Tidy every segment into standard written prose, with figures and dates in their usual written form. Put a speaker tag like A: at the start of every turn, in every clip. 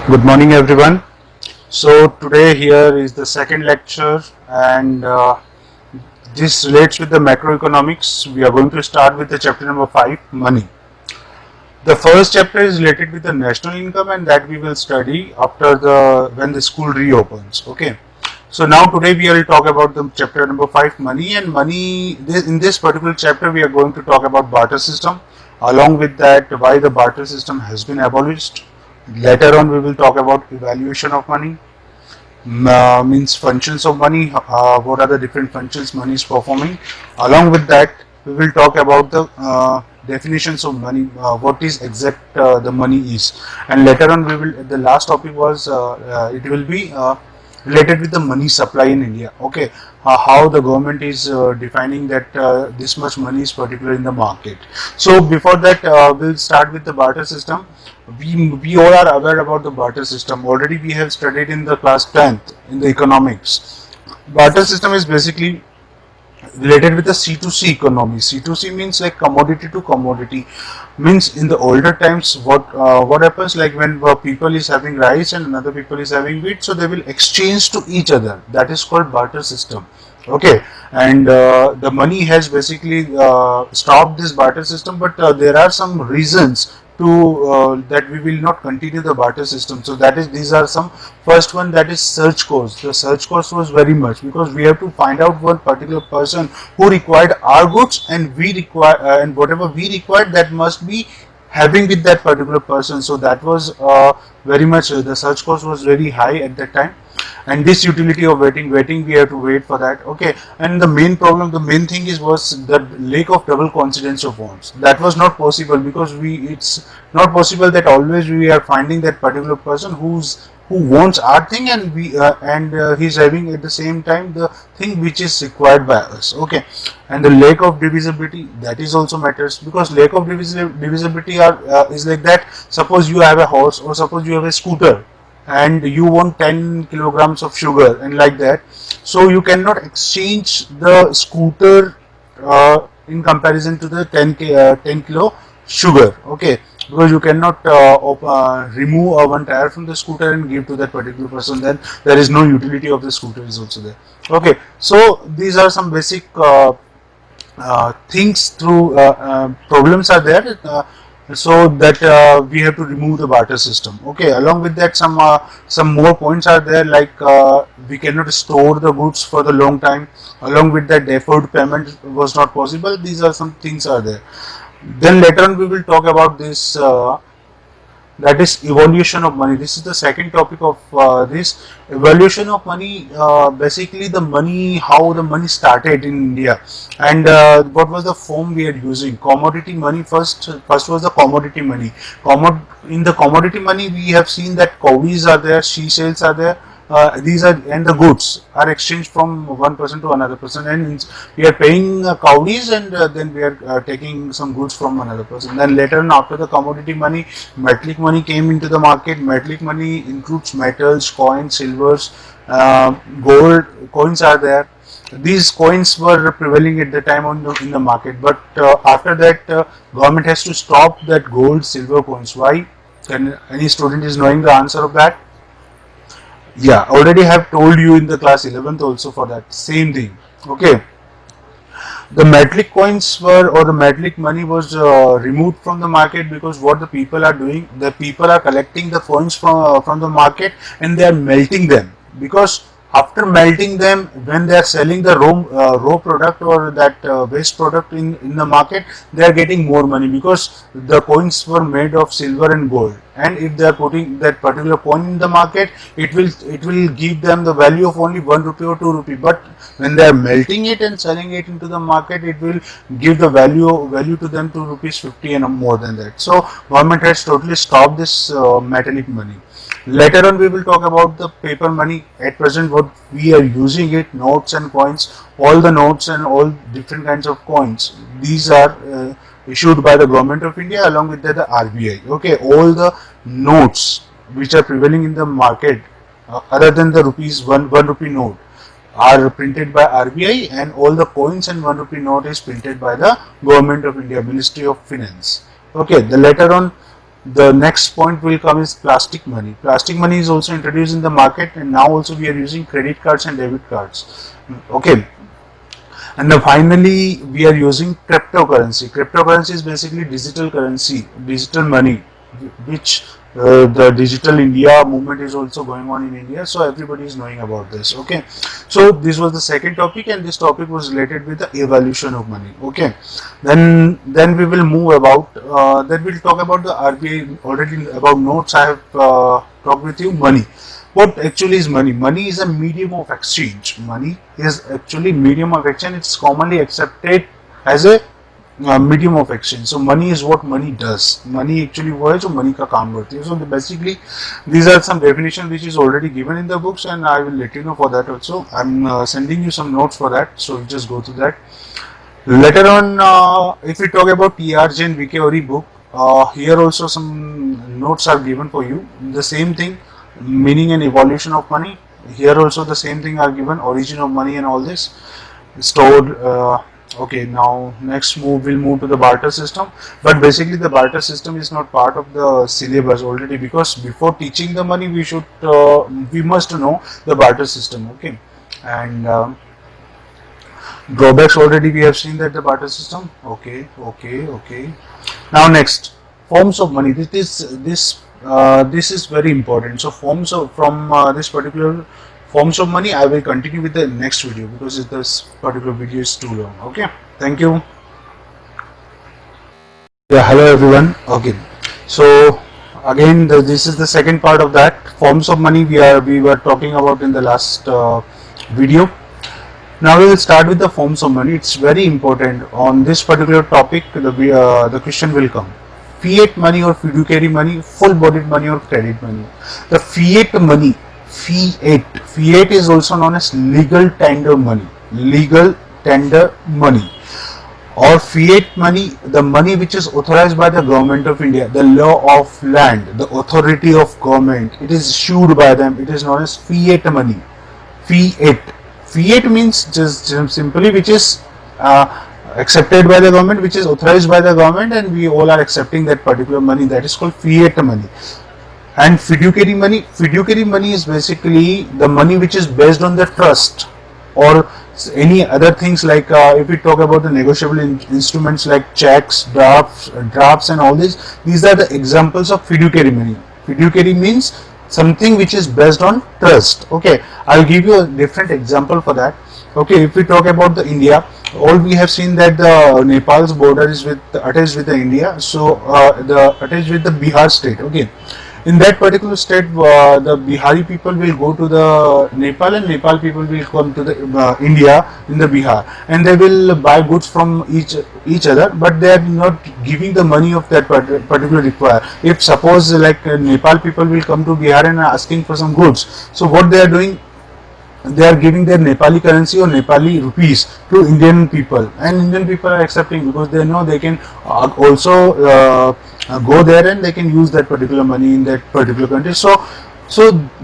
A: Good morning, everyone. So today here is the second lecture, and this relates with the macroeconomics. We are going to start with the chapter number 5, money. The first chapter is related with the national income, and that we will study after when the school reopens. Okay. So now today we will talk about the chapter number 5, money. And money, in this particular chapter we are going to talk about barter system. Along with that, why the barter system has been abolished. Later on we will talk about evaluation of money, means functions of money, what are the different functions money is performing. Along with that, we will talk about the definitions of money, what is exact the money is, and later on we will, the last topic was it will be related with the money supply in India. Okay, how the government is defining that this much money is particular in the market. So before that, we'll start with the barter system. We all are aware about the barter system. Already we have studied in the class 10th in the economics. Barter system is basically related with the C2C economy. C2C means like commodity to commodity. Means in the older times, what happens, like when people is having rice and another people is having wheat, so they will exchange to each other. That is called barter system. Okay, and the money has basically stopped this barter system, but there are some reasons to that we will not continue the barter system. So that is, these are some. First one, that is search cost. The search cost was very much, because we have to find out one particular person who required our goods, and we require and whatever we required, that must be having with that particular person. So that was very much, the search cost was very high at that time. And this utility of waiting, we have to wait for that. Okay, and the main problem, the main thing was the lack of double coincidence of wants. That was not possible, because it's not possible that always we are finding that particular person who wants our thing, and he's having at the same time the thing which is required by us. Okay, and the lack of divisibility, that is also matters, because lack of divisibility is like that. Suppose you have a horse, or suppose you have a scooter, and you want 10 kilograms of sugar, and like that, so you cannot exchange the scooter in comparison to the 10 kilo sugar. Okay, because you cannot remove one tire from the scooter and give to that particular person, then there is no utility of the scooter is also there. Okay, so these are some basic things through problems are there, so that we have to remove the barter system. Okay, along with that, some more points are there, like we cannot store the goods for the long time. Along with that, deferred payment was not possible. These are some things are there. Then later on we will talk about this, that is evolution of money. This is the second topic of this evolution of money. Basically the money, how the money started in India, and what was the form we are using. Commodity money, first was the commodity money. In the commodity money, we have seen that cowries are there, she sales are there. These are, and the goods are exchanged from one person to another person, and we are paying cowries, and then we are taking some goods from another person. Then later on, after the commodity money, metallic money came into the market. Metallic money includes metals, coins, silvers, gold coins are there. These coins were prevailing at the time in the market, but after that, government has to stop that gold, silver coins. Why? Can any student is knowing the answer of that? Yeah, already have told you in the class 11th also for that same thing. Okay, the metallic coins were, or the metallic money was removed from the market, because what the people are doing, the people are collecting the coins from the market, and they are melting them, because after melting them, when they are selling the raw product, or that waste product in the market, they are getting more money, because the coins were made of silver and gold. And if they are putting that particular coin in the market, it will give them the value of only 1 rupee or 2 rupee. But when they are melting it and selling it into the market, it will give the value to them to rupees 50 and more than that. So government has totally stopped this metallic money. Later on, we will talk about the paper money. At present, what we are using it, notes and coins, all the notes and all different kinds of coins, these are issued by the government of India, along with the RBI. Okay, all the notes which are prevailing in the market, other than the one rupee note, are printed by RBI, and all the coins and 1 rupee note is printed by the government of India, Ministry of Finance. Okay, the later on, The next point will come is plastic money. Plastic money is also introduced in the market, and now also we are using credit cards and debit cards. Okay. And then finally, we are using cryptocurrency. Cryptocurrency is basically digital currency, digital money, which the digital India movement is also going on in India. So everybody is knowing about this. Okay. So this was the second topic, and this topic was related with the evolution of money. Okay. Then we will move about. Then we'll talk about the RBI already about notes. I have talked with you money. What actually is money? Money is a medium of exchange. Money is actually medium of exchange. It's commonly accepted as a medium of exchange. So money is what money does. Money actually वो है जो money का काम करती है. So basically these are some definitions which is already given in the books, and I will let you know for that also. I'm sending you some notes for that. So you just go through that. Later on, if we talk about T.R. Jain VK Ori book, here also some notes are given for you. The same thing. Meaning and evolution of money. Here also the same thing are given, origin of money and all this. Stored. Okay, now next we'll move to the barter system. But basically the barter system is not part of the syllabus already, because before teaching the money we must know the barter system. Okay, and drawbacks already we have seen that the barter system. Okay. Now next, forms of money. This is very important. So forms of this particular forms of money, I will continue with the next video, because this particular video is too long. Okay, thank you. Yeah, hello everyone. Okay, so again this is the second part of that forms of money we were talking about in the last video. Now we will start with the forms of money. It's very important. On this particular topic, the question will come: fiat money or fiduciary money, full-bodied money or credit money. The fiat money, fiat is also known as legal tender money, or fiat money, the money which is authorized by the government of India, the law of land, the authority of government. It is issued by them. It is known as fiat money. Fiat means just simply which is accepted by the government, which is authorized by the government, and we all are accepting that particular money. That is called fiat money. And fiduciary money is basically the money which is based on the trust or any other things, like if we talk about the negotiable instruments like checks, drafts and all this, these are the examples of fiduciary money. Fiduciary means something which is based on trust. Okay, I'll give you a different example for that. Okay, if we talk about the India, all we have seen that the Nepal's border is attached with the India, so attached with the Bihar state. Okay, in that particular state, the Bihari people will go to the Nepal, and Nepal people will come to the India in the Bihar, and they will buy goods from each other, but they are not giving the money of that particular require. If suppose like Nepal people will come to Bihar and are asking for some goods, so what they are doing, they are giving their Nepali currency or Nepali rupees to Indian people, and Indian people are accepting, because they know they can also go there and they can use that particular money in that particular country. So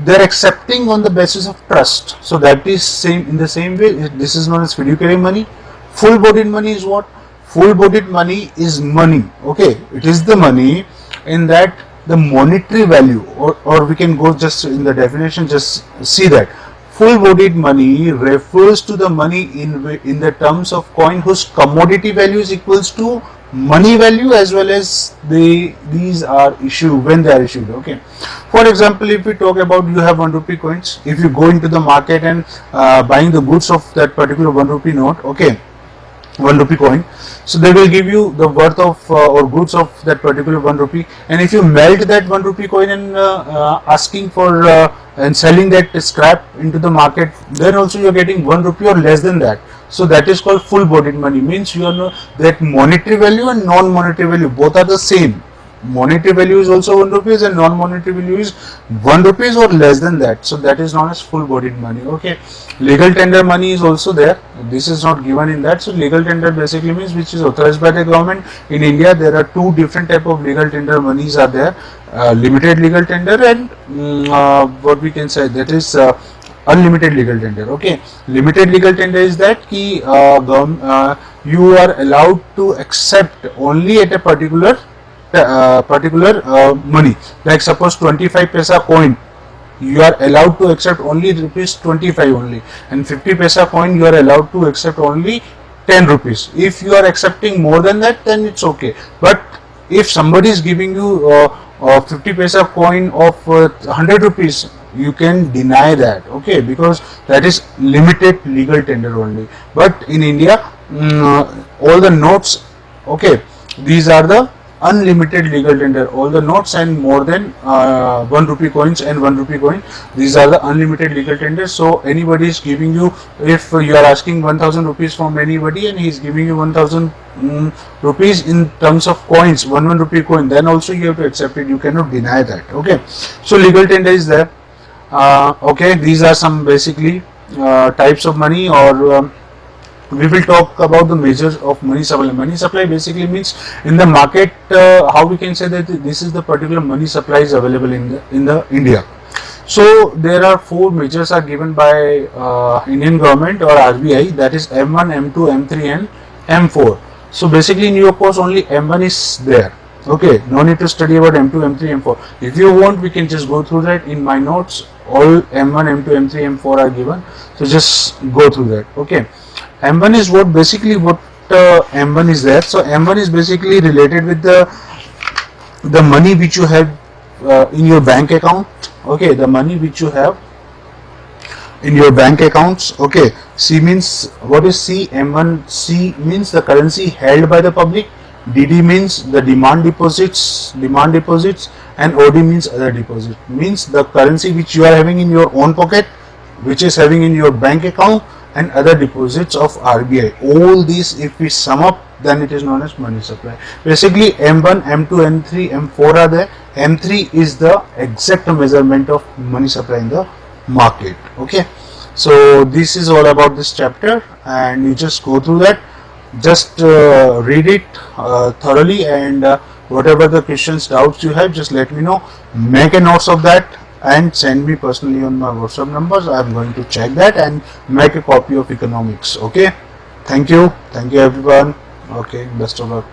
A: they are accepting on the basis of trust. So that is in the same way. This is known as fiduciary money. Full-bodied money is what? Full-bodied money is money. Okay, it is the money in that the monetary value, or we can go just in the definition, just see that. Full-bodied money refers to the money in the terms of coin whose commodity value is equals to money value, as well as these are issued when they are issued. Okay, for example, if we talk about, you have 1 rupee coins. If you go into the market and buying the goods of that particular 1 rupee note, okay, 1 rupee coin, so they will give you the worth of or goods of that particular 1 rupee, and if you melt that 1 rupee coin and asking for and selling that scrap into the market, then also you are getting 1 rupee or less than that. So that is called full-bodied money. Means you know that monetary value and non-monetary value both are the same. Monetary value is also 1 rupees and non-monetary value is 1 rupees or less than that. So that is known as full-bodied money. Okay, legal tender money is also there. This is not given in that. So legal tender basically means which is authorized by the government. In India, there are 2 different type of legal tender monies are there. Limited legal tender and what we can say, that is unlimited legal tender. Okay, limited legal tender is that you are allowed to accept only at a particular particular money. Like suppose 25 paisa coin, you are allowed to accept only rupees 25 only, and 50 paisa coin you are allowed to accept only 10 rupees. If you are accepting more than that, then it's okay. But if somebody is giving you 50 paisa coin of 100 rupees, you can deny that, okay, because that is limited legal tender only. But in India, all the notes, okay, these are the unlimited legal tender. All the notes and more than 1 rupee coins and 1 rupee coin, these are the unlimited legal tender. So anybody is giving you, if you are asking 1000 rupees from anybody and he is giving you 1000 rupees in terms of coins, 1 rupee coin, then also you have to accept it. You cannot deny that, okay. So legal tender is there. Okay, these are some basically types of money, or we will talk about the measures of money supply. Money supply basically means in the market, how we can say that this is the particular money supply is available in the India. So there are 4 measures are given by Indian government or RBI, that is M1, M2, M3 and M4. So basically in your course only M1 is there. Okay, no need to study about M2, M3, M4. If you want, we can just go through that. In my notes, all M1, M2, M3, M4 are given. So just go through that. Okay. M1 is what basically what M1 is there. So M1 is basically related with the money which you have in your bank account. Okay, the money which you have in your bank accounts. Okay, C means, what is C? M1, C means the currency held by the public. DD means the demand deposits, and OD means other deposit. Means the currency which you are having in your own pocket, which is having in your bank account, and other deposits of RBI. All these, if we sum up, then it is known as money supply. Basically M1, M2, M3, M4 are there. M3 is the exact measurement of money supply in the market. Okay, so this is all about this chapter, and you just go through that. Just read it thoroughly, and whatever the questions, doubts you have, just let me know. Make a notes of that and send me personally on my WhatsApp numbers. I am going to check that and make a copy of economics. Okay, thank you everyone. Okay, best of luck.